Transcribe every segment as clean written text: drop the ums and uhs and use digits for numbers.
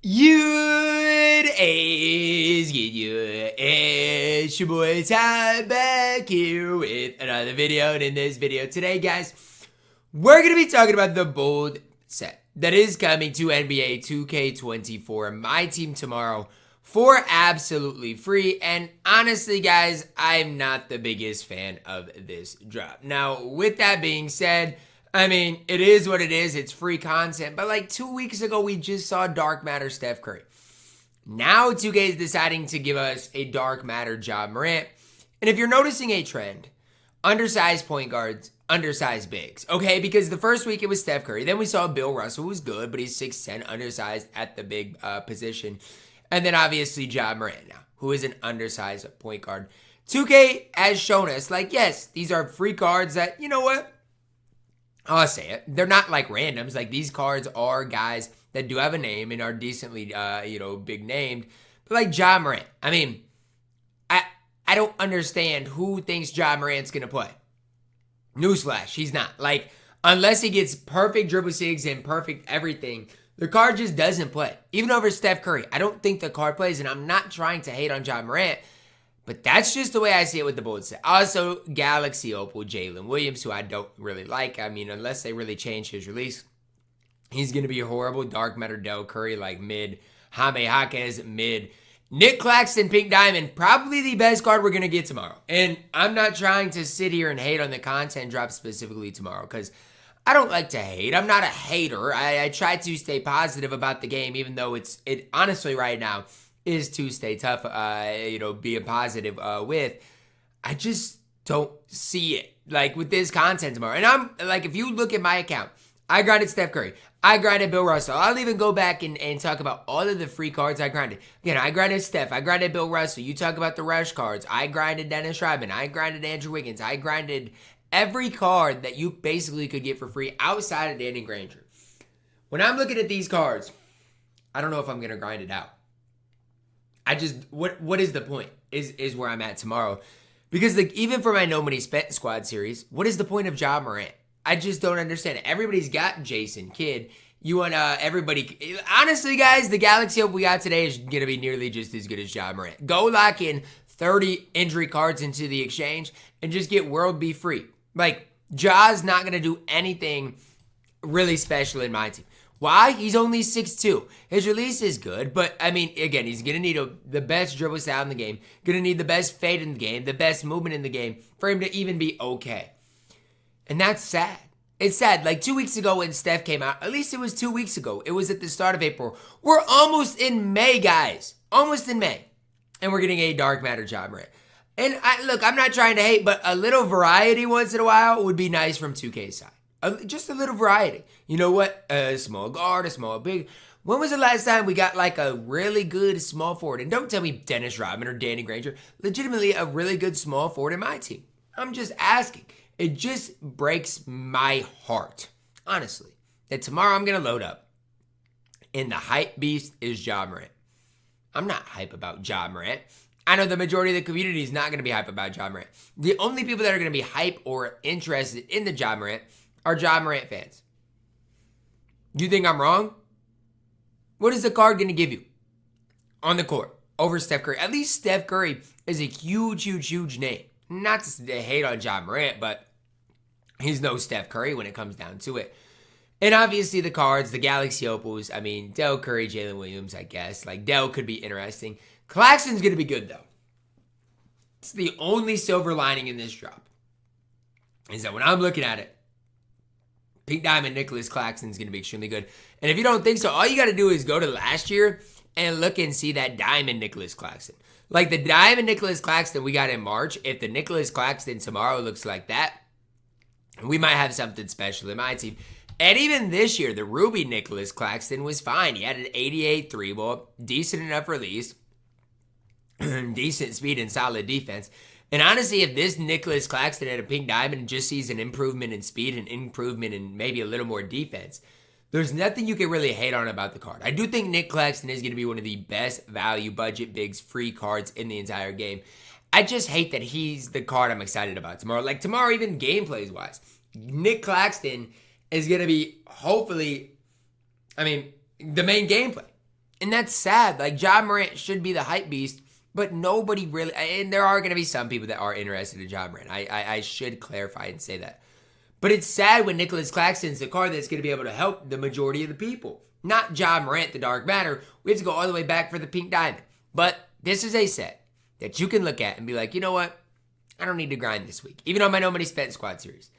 It's your boy Ty back here with another video. And in this video today, guys, we're going to be talking about the bold set that is coming to NBA 2K24 My Team tomorrow for absolutely free. And honestly, guys, I'm not the biggest fan of this drop. Now, with that being said, I mean, it is what it is. It's free content. But like 2 weeks ago, we just saw Dark Matter Steph Curry. Now 2K is deciding to give us a Dark Matter Ja Morant. And if you're noticing a trend, undersized point guards, undersized bigs. Okay, because the first week it was Steph Curry. Then we saw Bill Russell, who's good, but he's 6'10", undersized at the big position. And then obviously Ja Morant now, who is an undersized point guard. 2K has shown us, like, yes, these are free cards that, you know what? I'll say it. They're not like randoms. Like, these cards are guys that do have a name and are decently, big named. But like Ja Morant, I mean, I don't understand who thinks Ja Morant's going to play. Newsflash, he's not. Like, unless he gets perfect dribble sigs and perfect everything, the card just doesn't play. Even over Steph Curry, I don't think the card plays, and I'm not trying to hate on Ja Morant, but that's just the way I see it with the bold set. Also, Galaxy Opal, Jalen Williams, who I don't really like. I mean, unless they really change his release, he's going to be horrible. Dark Matter Dell Curry, like mid. Jaime Jaquez, mid. Nic Claxton, Pink Diamond, probably the best card we're going to get tomorrow. And I'm not trying to sit here and hate on the content drop specifically tomorrow, because I don't like to hate. I'm not a hater. I try to stay positive about the game, even though it honestly right now is to stay tough, being positive with. I just don't see it, like, with this content tomorrow. And I'm, like, if you look at my account, I grinded Steph Curry. I grinded Bill Russell. I'll even go back and talk about all of the free cards I grinded. Again, I grinded Steph. I grinded Bill Russell. You talk about the rush cards. I grinded Dennis Rodman. I grinded Andrew Wiggins. I grinded every card that you basically could get for free outside of Danny Granger. When I'm looking at these cards, I don't know if I'm going to grind it out. What is the point is where I'm at tomorrow. Because, like, even for my No Money Spent Squad series, what is the point of Ja Morant? I just don't understand it. Everybody's got Jason Kidd. You want everybody. Honestly, guys, the Galaxy Hope we got today is going to be nearly just as good as Ja Morant. Go lock in 30 injury cards into the exchange and just get World Be Free. Like, Ja's not going to do anything really special in my team. Why? He's only 6'2". His release is good, but, I mean, again, he's going to need the best dribble style in the game, going to need the best fade in the game, the best movement in the game for him to even be okay. And that's sad. It's sad. Like 2 weeks ago when Steph came out, at least it was 2 weeks ago. It was at the start of April. We're almost in May, guys. Almost in May. And we're getting a Dark Matter Ja Morant. And look, I'm not trying to hate, but a little variety once in a while would be nice from 2K's side. Just a little variety. You know what? A small guard, a small big. When was the last time we got like a really good small forward? And don't tell me Dennis Rodman or Danny Granger. Legitimately a really good small forward in my team. I'm just asking. It just breaks my heart, honestly, that tomorrow I'm going to load up and the hype beast is Ja Morant. I'm not hype about Ja Morant. I know the majority of the community is not going to be hype about Ja Morant. The only people that are going to be hype or interested in the Ja Morant are Ja Morant fans. You think I'm wrong? What is the card going to give you on the court over Steph Curry? At least Steph Curry is a huge, huge, huge name. Not to hate on Ja Morant, but he's no Steph Curry when it comes down to it. And obviously the cards, the Galaxy Opals, I mean, Dell Curry, Jalen Williams, I guess. Like, Dell could be interesting. Claxton's going to be good, though. It's the only silver lining in this drop. Is that when I'm looking at it, Pink Diamond Nicholas Claxton's going to be extremely good. And if you don't think so, all you got to do is go to last year and look and see that Diamond Nicholas Claxton. Like the Diamond Nicholas Claxton we got in March, if the Nicholas Claxton tomorrow looks like that, we might have something special in my team. And even this year, the Ruby Nicholas Claxton was fine. He had an 88 3-ball, decent enough release, decent speed and solid defense. And honestly, if this Nicholas Claxton had a Pink Diamond just sees an improvement in speed and improvement in maybe a little more defense, there's nothing you can really hate on about the card. I do think Nic Claxton is going to be one of the best value budget bigs free cards in the entire game. I just hate that he's the card I'm excited about tomorrow. Like tomorrow, even gameplays wise, Nic Claxton is going to be hopefully, the main gameplay. And that's sad. Like, Ja Morant should be the hype beast, but nobody really, and there are going to be some people that are interested in Ja Morant. I should clarify and say that. But it's sad when Nic Claxton's the card that's going to be able to help the majority of the people. Not Ja Morant, the Dark Matter. We have to go all the way back for the Pink Diamond. But this is a set that you can look at and be like, you know what? I don't need to grind this week. Even on my Nobody Spent Squad series.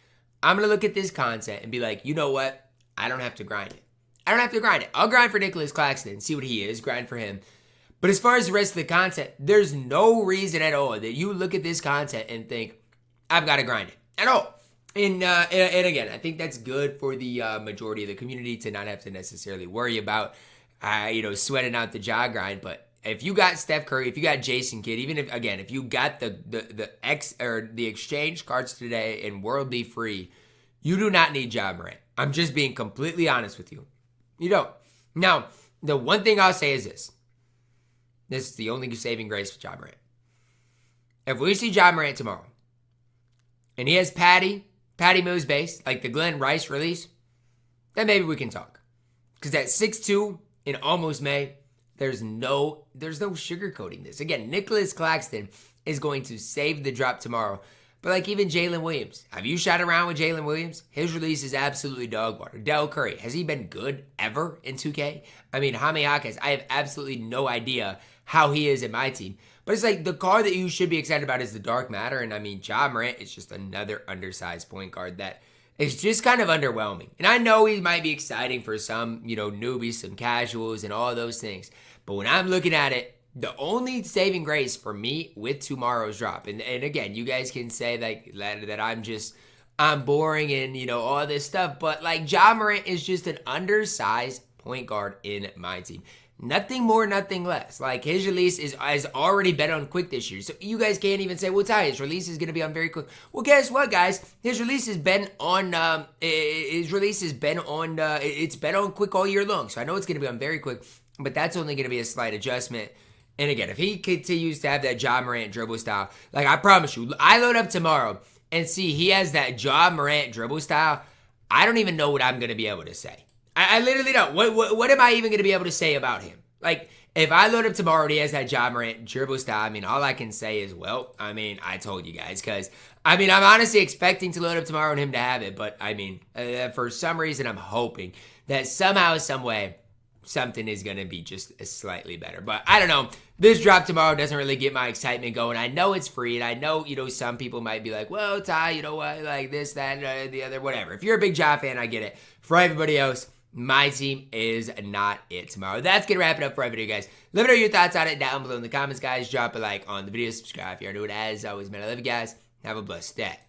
I'm going to look at this content and be like, you know what? I don't have to grind it. I don't have to grind it. I'll grind for Nic Claxton and see what he is. Grind for him. But as far as the rest of the content, there's no reason at all that you look at this content and think, I've got to grind it. At all. And again, I think that's good for the majority of the community to not have to necessarily worry about, sweating out the jaw grind. But if you got Steph Curry, if you got Jason Kidd, even if you got the exchange cards today and World Be Free, you do not need Ja Morant. I'm just being completely honest with you. You don't. Now, the one thing I'll say is this. This is the only saving grace for Ja Morant. If we see Ja Morant tomorrow, and he has Patty Mills base, like the Glenn Rice release, then maybe we can talk. Because at 6'2" in almost May, there's no sugarcoating this. Again, Nic Claxton is going to save the drop tomorrow. But like even Jalen Williams. Have you shot around with Jalen Williams? His release is absolutely dog water. Dell Curry. Has he been good ever in 2K? I mean, Jaime Jaquez, I have absolutely no idea how he is in my team. But it's like the card that you should be excited about is the Dark Matter. And I mean, Ja Morant is just another undersized point guard that is just kind of underwhelming. And I know he might be exciting for some, newbies, some casuals and all those things. But when I'm looking at it, the only saving grace for me with tomorrow's drop, and again, you guys can say that I'm boring and, all this stuff. But like Ja Morant is just an undersized point guard in my team. Nothing more, nothing less. Like his release has already been on quick this year. So you guys can't even say, well, Ty, his release is going to be on very quick. Well, guess what, guys? His release has been on, it's been on quick all year long. So I know it's going to be on very quick, but that's only going to be a slight adjustment. And again, if he continues to have that Ja Morant dribble style, like I promise you, I load up tomorrow and see he has that Ja Morant dribble style, I don't even know what I'm going to be able to say. I literally don't. What am I even going to be able to say about him? Like, if I load up tomorrow and he has that Ja Morant dribble style, I mean, all I can say is, well, I mean, I told you guys. Because, I mean, I'm honestly expecting to load up tomorrow and him to have it. But, I mean, for some reason, I'm hoping that somehow, some way, something is going to be just slightly better. But, I don't know. This drop tomorrow doesn't really get my excitement going. I know it's free. And I know, some people might be like, well, Ty, you know what? Like this, that, the other, whatever. If you're a big Ja fan, I get it. For everybody else, my team is not it tomorrow. That's going to wrap it up for our video, guys. Let me know your thoughts on it down below in the comments, guys. Drop a like on the video. Subscribe if you are new. As always, man, I love you guys. Have a blessed day.